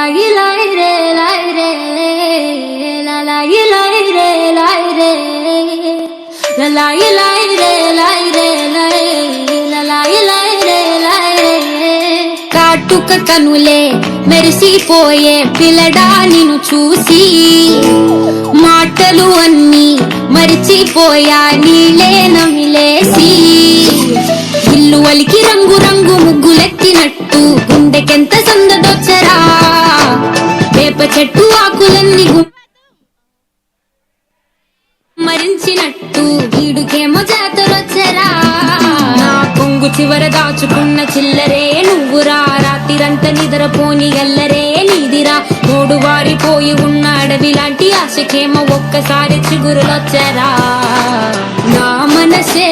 లాయి లాయి రే లాయి రే లాయి లాయి రే లాయి రే లాయి లాయి రే లాయి రే లాయి లాయి రే లాయి రే కాటుక కనులే మెరిసిపోయే పిల్లడా నిన్ను చూసి మాటలు అన్నీ మరిచిపోయా నీలే నమిలేసి ఇల్లు వలికి రంగు రంగు ముగ్గులెత్తినట్టు గుండెకెంత సందదొచ్చరా వేప చెట్టు ఆకులన్నీ మరించినట్టు వీడుకేమో జాతరొచ్చరా నా కొంగు చివర దాచుకున్న చిల్లరే నువ్వురా రాత్రిరంతా నిద్రపోని గల్లరే నీదిరా మూడు వారిపోయి ఉన్న అడవి లాంటి ఆశకేమో ఒక్కసారి చిగురులొచ్చరా నా మనసే